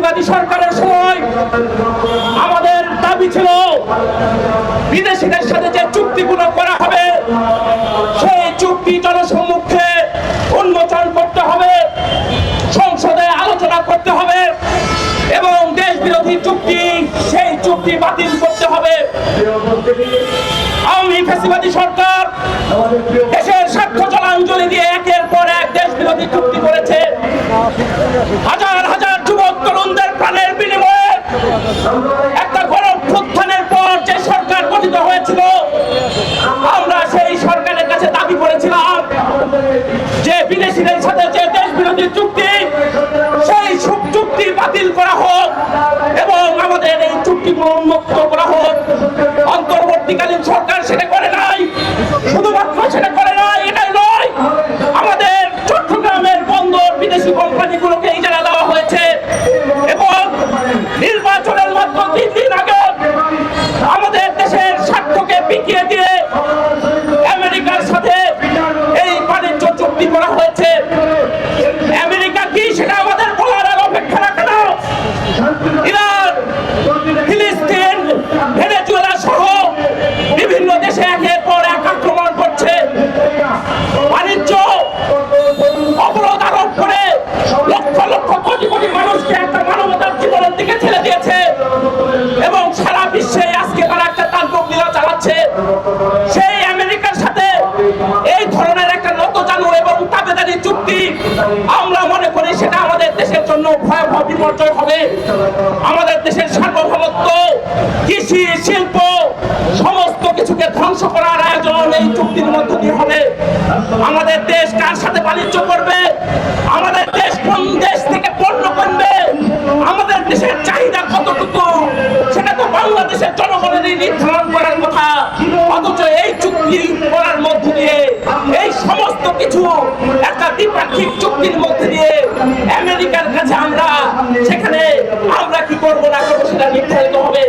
ফ্যাসিবাদী সরকারের সময় আমাদের দাবি ছিল বিদেশিদের সাথে যে চুক্তিগুলো করা হবে সেই চুক্তি জনসম্মুখে উন্মোচন করতে হবে, সংসদে আলোচনা করতে হবে এবং দেশ বিরোধী চুক্তি সেই চুক্তি বাতিল করতে হবে। আওয়ামী ফ্যাসিবাদী সরকার দেশের স্বার্থ জলাঞ্জলি দিয়ে একের পর এক দেশ বিরোধী চুক্তি করেছে। হাজার হাজার যুবক তরুণদের প্রাণের বিনিময়ে একটা গণঅভ্যুত্থানের পর যে সরকার গঠিত হয়েছিল, আমরা সেই সরকারের কাছে দাবি করেছিলাম যে বিদেশিদের সাথে যে দেশ বিরোধী চুক্তি সেই চুক্তি বাতিল করা হোক এবং আমাদের এই চুক্তিগুলো উন্মুক্ত করা হোক। অন্তর্বর্তীকালীন সরকার সেটা করে নাই, শুধুমাত্র সেটা করে নাই এটাই নয়, আমাদের চট্টগ্রামের বন্দর বিদেশি কোম্পানিগুলোকে ইজারা দেওয়া হয়েছে এবং নির্বাচনের মাত্র 3 দিন আগে আমাদের দেশের স্বার্থকে বিকিয়ে দিয়ে আমেরিকার সাথে এই বাণিজ্য চুক্তি করা হয়েছে। আমেরিকা কি সেটা আমাদের বলার আর অপেক্ষা রাখে না। ইরান, ফিলিস্তিন, ভেনেজুয়েলা সহ বিভিন্ন দেশে একের পর এক আক্রমণ করছে, বাণিজ্য অবরোধ আরোপ করে লক্ষ লক্ষ কোটি কোটি মানুষকে একটা মানবতার জীবনের দিকে ঠেলে দিয়েছে এবং সারা বিশ্বে আজকে তারা একটা তাণ্ডব লীলা চালাচ্ছে। সেই আমেরিকার সাথে এই ধরনের একটা নতজানু এবং তাবেদারি চুক্তি আমরা মনে করি সেটা আমাদের দেশের জন্য ভয়াবহ বিপর্যয় হবে। আমাদের দেশের সার্বভৌমত্ব, কৃষি, শিল্প সমস্ত কিছুকে ধ্বংস করার আয়োজন এই চুক্তির মধ্য দিয়ে হবে। আমাদের দেশ কার সাথে বাণিজ্য করবে, আমাদের দেশ কোন দেশ থেকে পণ্য কিনবে, আমাদের দেশের চাহিদা কতটুকু সেটা তো বাংলাদেশের জনগণেরই নির্ধারণ করার কথা। অথচ এই চুক্তি করার মধ্য দিয়ে এই সমস্ত কিছু একটা দ্বিপাক্ষিক চুক্তির মধ্যে দিয়ে আমেরিকার কাছে আমরা সেখানে আমরা কি করবো না করবো সেটা নির্ধারিত হবে।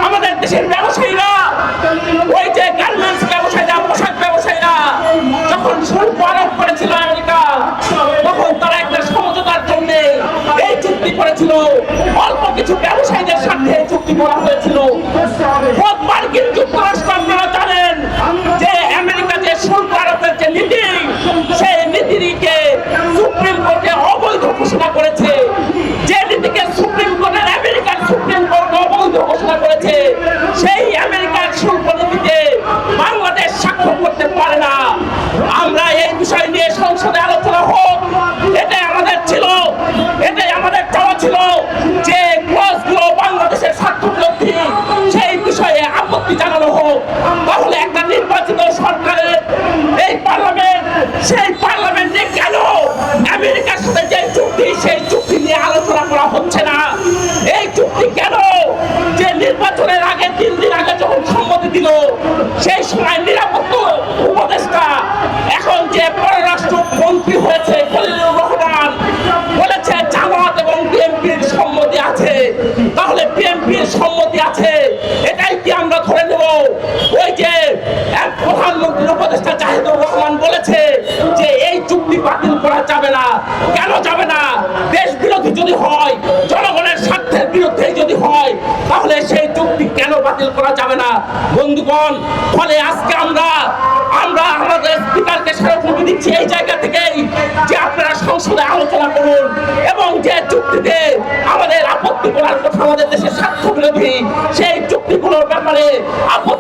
আমাদের দেশের ব্যবসায়ীরা, ওই যে গার্মেন্টস ব্যবসায়ীরা, পোশাক ব্যবসায়ীরা যখন শুল্ক আরোপ করেছিল আমেরিকা, তখন তারা একটা সমঝোতার জন্য এই চুক্তি করেছিল। অল্প কিছু ব্যবসায়ীদের সাথে চুক্তি করা হয়েছিল। মার্কিন যুক্তরাষ্ট্র আপনারা জানেন যে আমেরিকা যে শুল্ক আরোপের যে নীতি, সেই নীতিকে সুপ্রিম কোর্টে অবৈধ ঘোষণা করেছে। যে নীতিকে সুপ্রিম কোর্টের আমেরিকার সুপ্রিম কোর্ট অবৈধ ঘোষণা করেছে, সেই আমেরিকার শুল্ক নীতিতে বাংলাদেশ স্বাক্ষর করতে পারে না। আমরা এই বিষয় নিয়ে সংসদে আলোচনা হোক, এটাই আমাদের ছিল, এটাই আমাদের চাওয়া ছিল যে ক্লজগুলো বাংলাদেশের স্বার্থ বিরোধী সেই বিষয়ে আপত্তি জানানো হোক। তাহলে একটা নির্বাচিত সরকারের এই পার্লামেন্ট, সেই পার্লামেন্টে কেন আমেরিকার সাথে যে চুক্তি সেই চুক্তি নিয়ে আলোচনা করা হচ্ছে না? এই চুক্তি কেন যে নির্বাচনের আগে 3 দিন আগে যখন সম্মতি দিল, সেই সময় নিরাপত্তা উপদেষ্টা এখন যে পররাষ্ট্র মন্ত্রী হয়েছে খলিলুর রহমান বলেছে জামাত এবং বিএনপির সম্মতি আছে। তাহলে বিএনপির সম্মতি আছে এটাই কি আমরা ধরে নেব? ওই যে প্রধানমন্ত্রীর উপদেষ্টা জাহিদুর রহমান বলেছে যে এই চুক্তি বাতিল করা যাবে না। কেন যাবে না? দেশ বিরোধী যদি হয়, জনগণের স্বার্থের বিরুদ্ধে যদি হয়, তাহলে সেই চুক্তি কেন বাতিল করা যাবে না? বন্ধুগণ, ফলে আজকে আমরা আমাদের স্পিকারকে স্মারকলিপি দিচ্ছি এই জায়গা থেকেই যে আপনারা সংসদে আলোচনা করুন এবং যে চুক্তিতে আমাদের আপত্তি করার কথা, আমাদের দেশের স্বার্থ বিরোধী সেই চুক্তিগুলোর ব্যাপারে আপত্তি